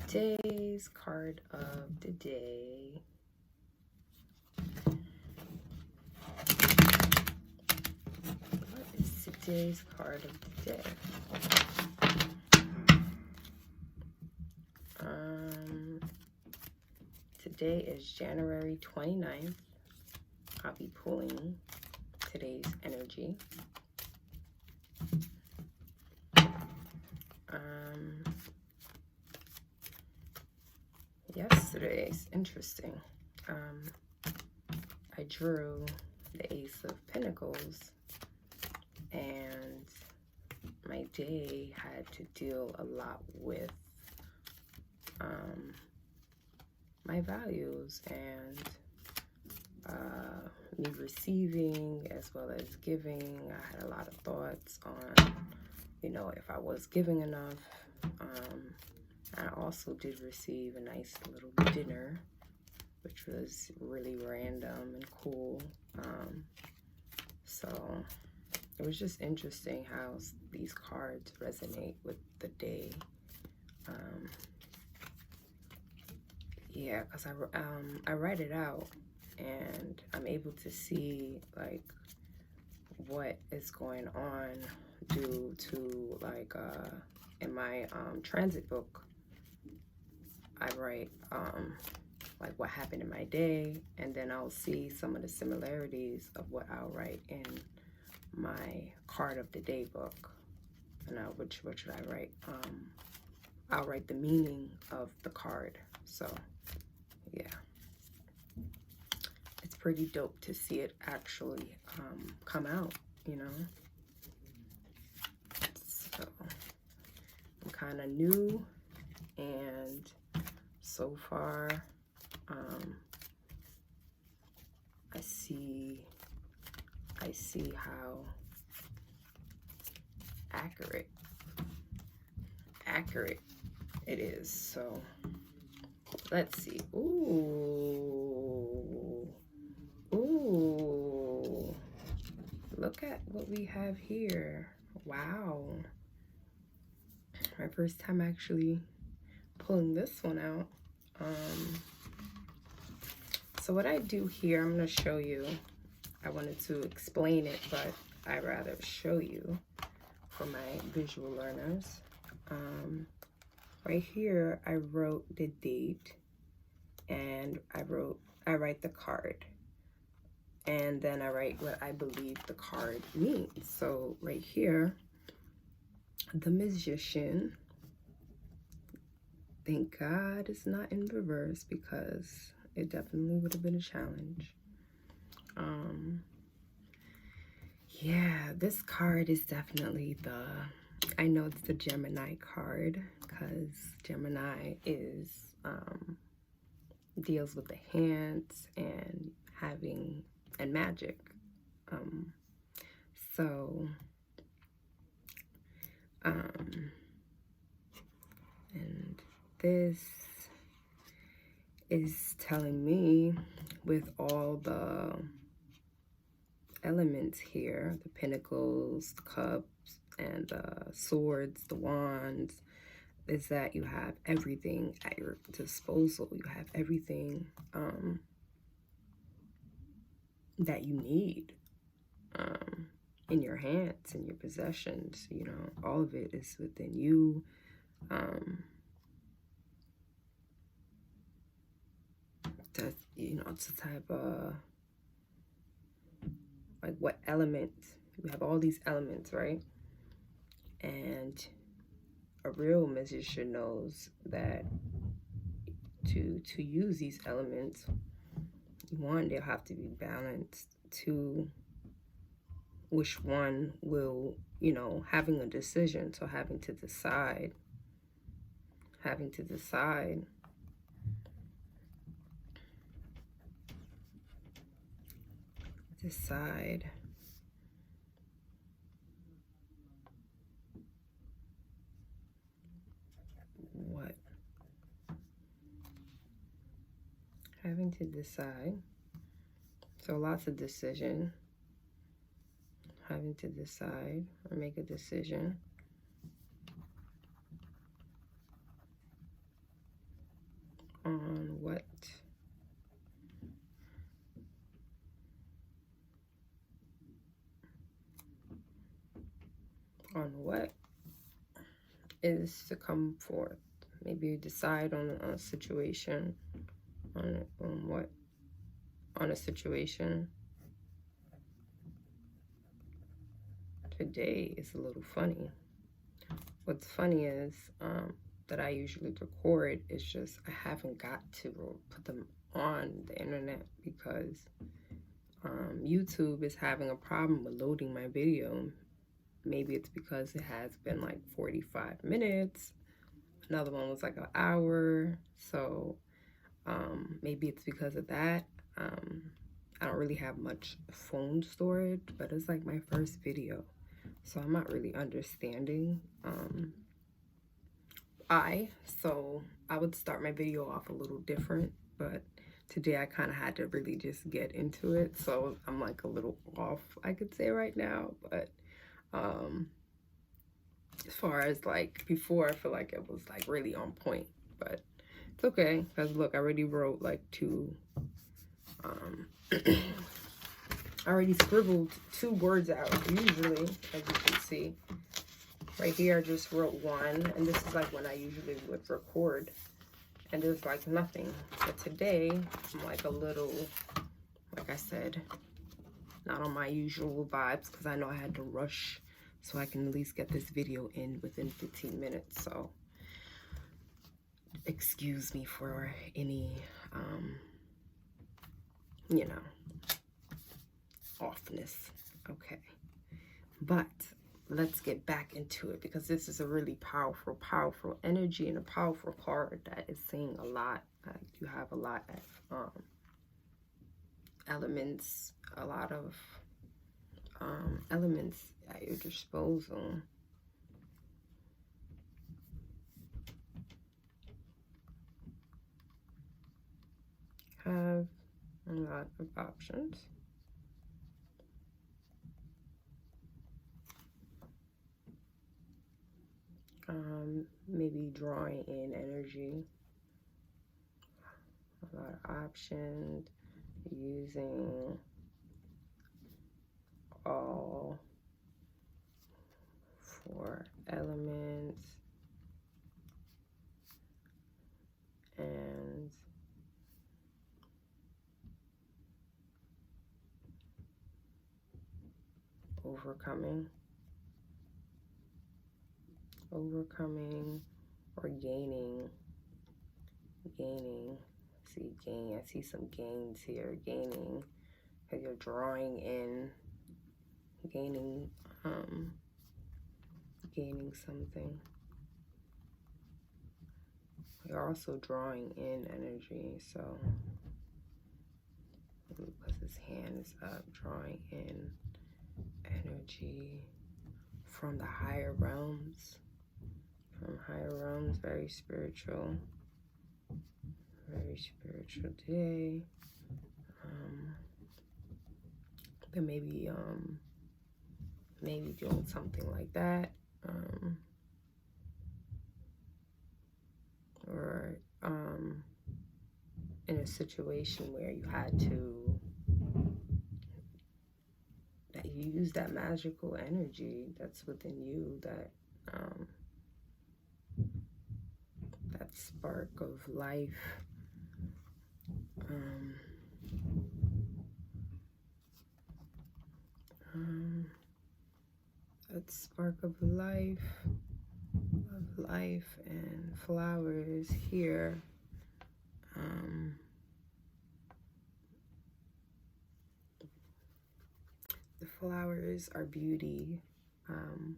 Today's card of the day. What is today's card of the day? Today is January 29th. I'll be pulling today's energy. Yesterday's interesting. I drew the Ace of Pentacles, and my day had to deal a lot with my values and me receiving as well as giving. I had a lot of thoughts on, if I was giving enough. I also did receive a nice little dinner, which was really random and cool. So it was just interesting how these cards resonate with the day. Yeah, because I write it out and I'm able to see like what is going on due to like in my transit book. I write like what happened in my day, and then I'll see some of the similarities of what I'll write in my card of the day book. And what should I write? I'll write the meaning of the card. So yeah, it's pretty dope to see it actually come out, So I'm kind of new, and so far I see how accurate it is. So let's see. Ooh, look at what we have here. Wow, my first time actually pulling this one out. So what I do here, I'm going to show you. I wanted to explain it, but I'd rather show you for my visual learners. Right here, I wrote the date, and I write the card, and then I write what I believe the card means. So right here, the Magician. Thank God it's not in reverse, because it definitely would have been a challenge. Yeah, this card is definitely I know it's the Gemini card, because Gemini deals with the hands and and magic. And this is telling me, with all the elements here, the pentacles, the cups, and the swords, the wands, is that you have everything at your disposal. You have everything that you need in your hands, in your possessions. All of it is within you. It's a type of like what element. We have all these elements, right? And a real magician knows that to use these elements, one, they'll have to be balanced. Two, which one will, having a decision. So having to decide what, having to decide. So lots of decision, having to decide or make a decision. what is to come forth. Maybe decide on a situation, on a situation. Today is a little funny. What's funny is that I usually record. It's just I haven't got to put them on the internet because YouTube is having a problem with loading my video. Maybe it's because it has been like 45 minutes. Another one was like an hour. So maybe it's because of that. I don't really have much phone storage, but it's like my first video. So I'm not really understanding so I would start my video off a little different, but today I kind of had to really just get into it. So I'm like a little off, I could say right now, but as far as like before, I feel like it was like really on point, but it's okay. Because look, I already wrote like two, I already scribbled 2 words out usually, as you can see. Right here, I just wrote 1, and this is like when I usually would record, and there's like nothing. But today, I'm like a little, like I said, not on my usual vibes, because I know I had to rush so I can at least get this video in within 15 minutes. So excuse me for any, you know, offness. Okay, but let's get back into it, because this is a really powerful energy and a powerful card that is saying a lot. You have a lot of elements, a lot of elements at your disposal. Have a lot of options. Maybe drawing in energy, a lot of options, using all 4 elements, and overcoming or gaining. I see some gains here. Gaining, because you're drawing in, gaining something. You're also drawing in energy, so because his hand is up, drawing in energy from the higher realms. Very spiritual today. Then maybe doing something like that, or in a situation where you had to, that you use that magical energy that's within you, that that spark of life. That spark of life and flowers here. The flowers are beauty, and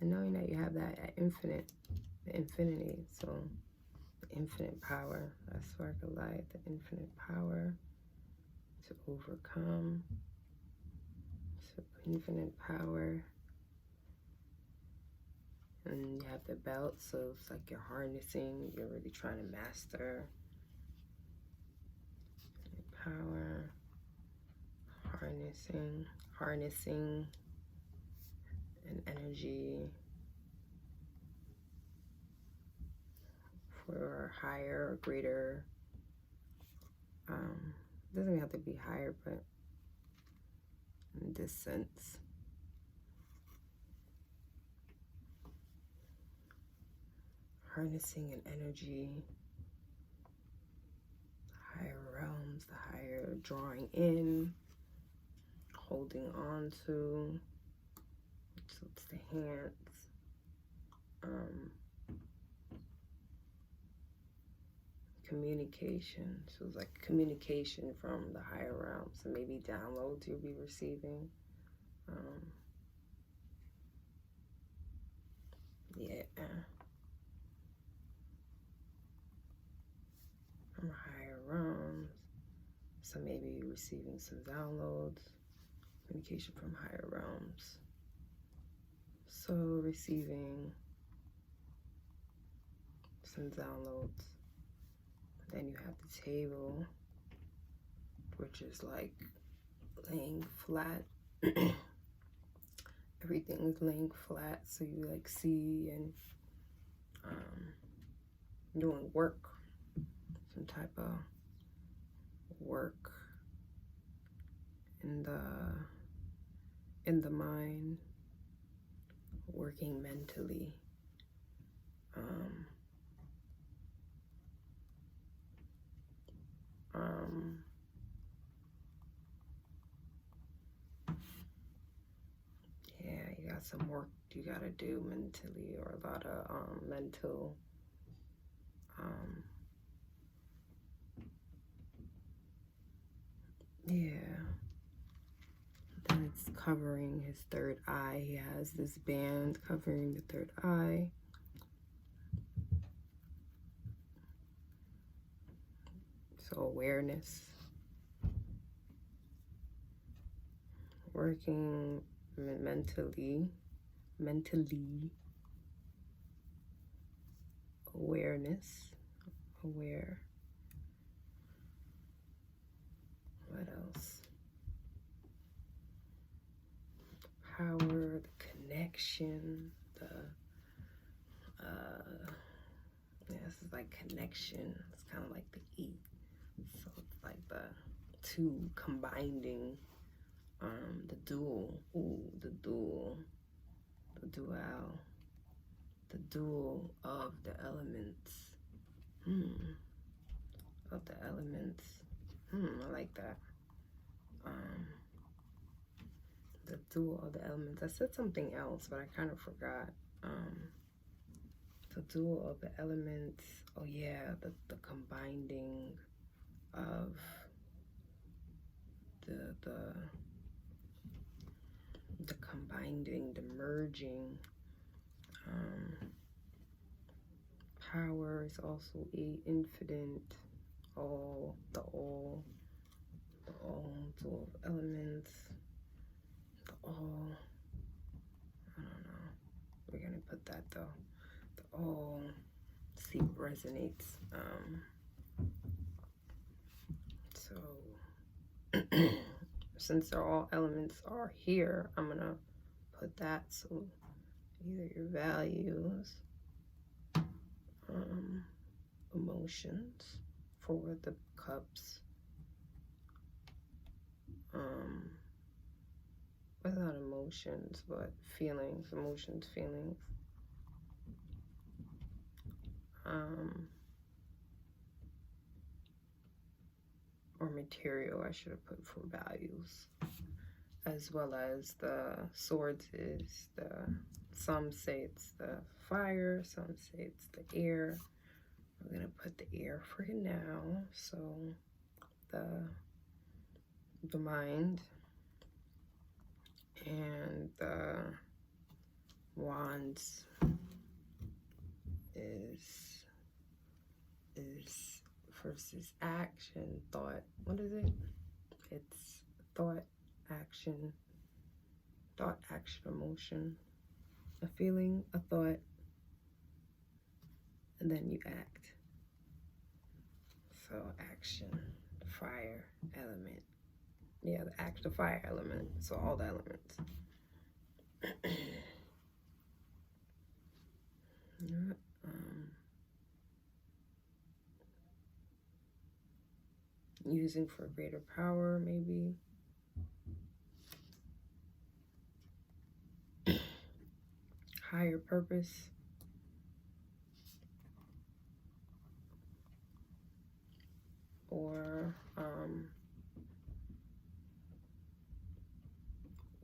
knowing that you have that infinity, so the infinite power, that spark of light, the infinite power to overcome, so infinite power. And you have the belt, so it's like you're harnessing, you're really trying to master power, harnessing an energy for higher or greater, doesn't even have to be higher, but in this sense, harnessing an energy, higher realms, the higher drawing in, holding on to. So it's the hands. Communication. So it's like communication from the higher realms. So maybe downloads you'll be receiving. Yeah. From higher realms. So maybe you're receiving some downloads. Communication from higher realms. So receiving some downloads. Then you have the table, which is like laying flat. Everything is laying flat, so you like see and doing work, some type of work in the mind, working mentally. Yeah, you got some work you gotta do mentally, or a lot of mental yeah. Then it's covering his third eye. He has this band covering the third eye. So awareness. Working mentally. Awareness. Aware. What else? Power, the connection, this is like connection. It's kind of like the E. So it's like the two combining, the dual. Ooh, the dual of the elements. Of the elements. I like that. The dual of the elements. I said something else, but I kind of forgot. The dual of the elements. Oh yeah, the combining of the combining, the merging. Power is also infinite. All, dual of elements. I don't know. We're gonna put that though. The all. See what resonates. So since they're all elements are here, I'm gonna put that. So either your values, emotions for the cups. Well, not emotions, but feelings, emotions, feelings. Or material, I should have put for values. As well as the swords is some say it's the fire, some say it's the air. I'm gonna put the air for now. So the mind, and the wands is first is action, thought. What is it? It's thought, action, emotion, a feeling, a thought, and then you act. So action, the fire element. Yeah, the act, the fire element. So all the elements. Using for greater power, maybe. Higher purpose.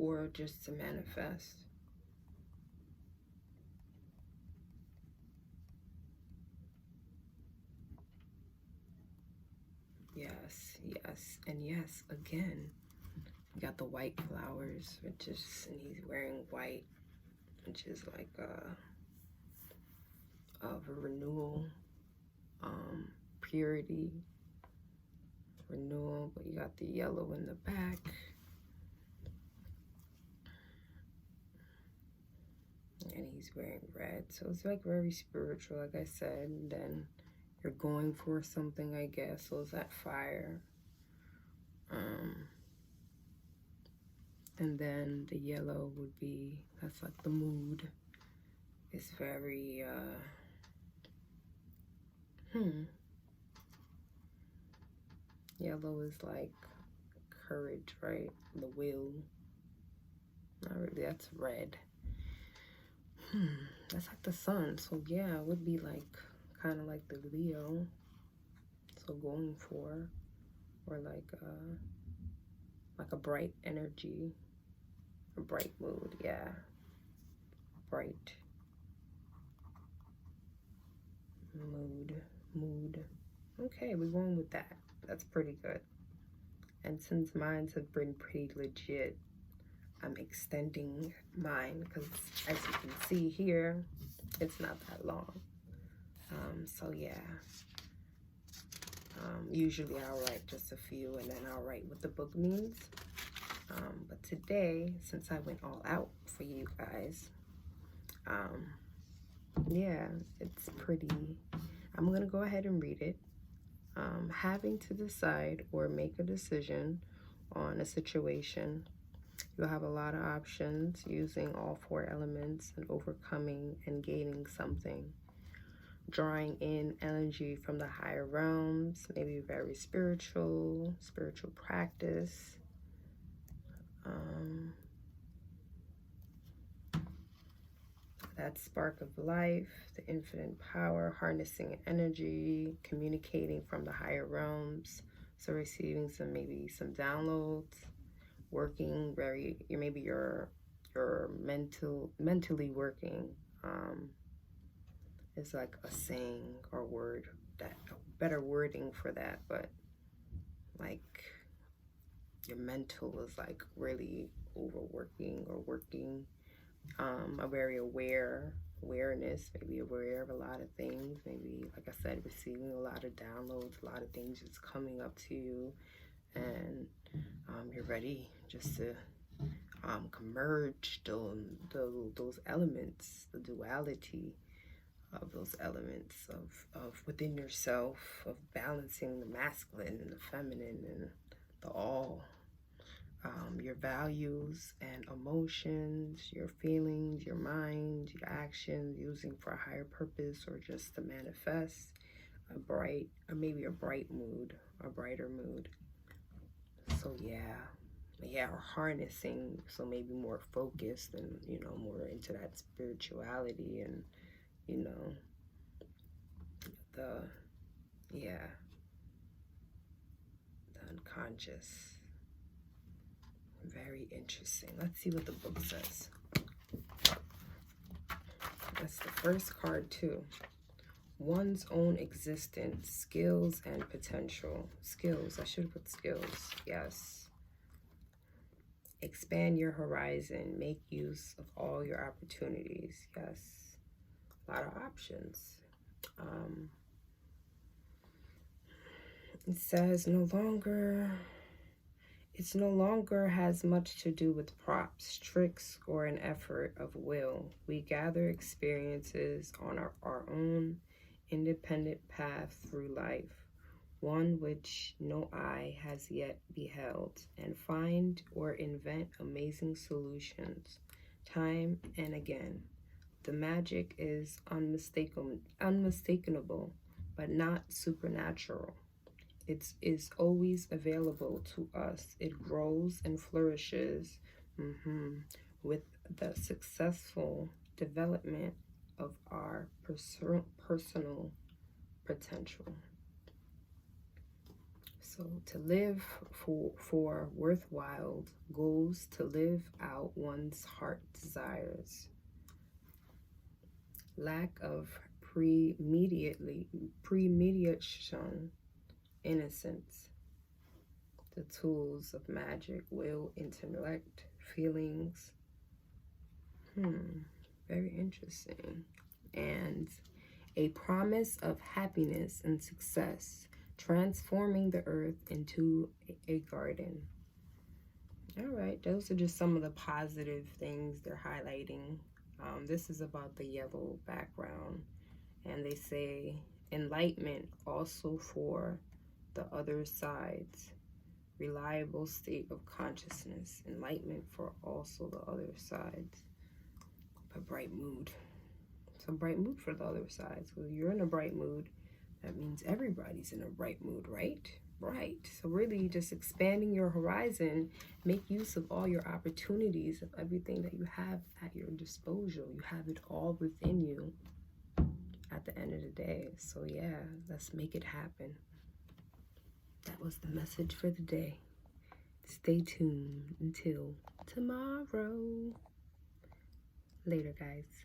or just to manifest. Yes, yes, and yes, again. You got the white flowers, which is, and he's wearing white, which is like of a renewal, purity, renewal. But you got the yellow in the back. And he's wearing red, so it's like very spiritual, like I said. And then you're going for something, I guess. So it's that fire. And then the yellow would be, that's like the mood. It's very yellow is like courage, right? The will. Not really, that's red. That's like the sun. So yeah, it would be like kind of like the Leo. So going for, or like a bright energy, a bright mood. Yeah, bright mood. Okay, we're going with that. That's pretty good. And since mine have been pretty legit, I'm extending mine because, as you can see here, it's not that long. So yeah, usually I'll write just a few and then I'll write what the book means. But today, since I went all out for you guys, yeah, it's pretty. I'm gonna go ahead and read it. Having to decide or make a decision on a situation. You'll have a lot of options using all 4 elements and overcoming and gaining something. Drawing in energy from the higher realms, maybe very spiritual practice. That spark of life, the infinite power, harnessing energy, communicating from the higher realms. So receiving maybe some downloads, working maybe you're mentally working. It's like a saying or word, that better wording for that, but like your mental is like really overworking or working. A very awareness, maybe aware of a lot of things, maybe, like I said, receiving a lot of downloads, a lot of things just coming up to you, and you're ready just to merge those elements, the duality of those elements of within yourself, of balancing the masculine and the feminine and the all. Your values and emotions, your feelings, your mind, your actions, using for a higher purpose or just to manifest a bright, or maybe a bright mood, a brighter mood. So yeah, or harnessing, so maybe more focused and, more into that spirituality and, the unconscious. Very interesting. Let's see what the book says. That's the first card too. One's own existence, skills and potential. Skills, I should have put skills. Yes. Expand your horizon. Make use of all your opportunities. Yes. A lot of options. It says it no longer has much to do with props, tricks, or an effort of will. We gather experiences on our own independent path through life, one which no eye has yet beheld, and find or invent amazing solutions, time and again. The magic is unmistakable, but not supernatural. It is always available to us. It grows and flourishes with the successful development of our personal potential. So to live for worthwhile goals, to live out one's heart desires. Lack of premeditation, innocence. The tools of magic, will, intellect, feelings. Very interesting. And a promise of happiness and success, transforming the earth into a garden. All right, those are just some of the positive things they're highlighting. This is about the yellow background, and they say enlightenment also for the other sides. Reliable state of consciousness, enlightenment for also the other sides. A bright mood. So bright mood for the other side. So if you're in a bright mood, that means everybody's in a bright mood, right? Right. So really just expanding your horizon, make use of all your opportunities, of everything that you have at your disposal. You have it all within you at the end of the day. So yeah, let's make it happen. That was the message for the day. Stay tuned until tomorrow. Later, guys.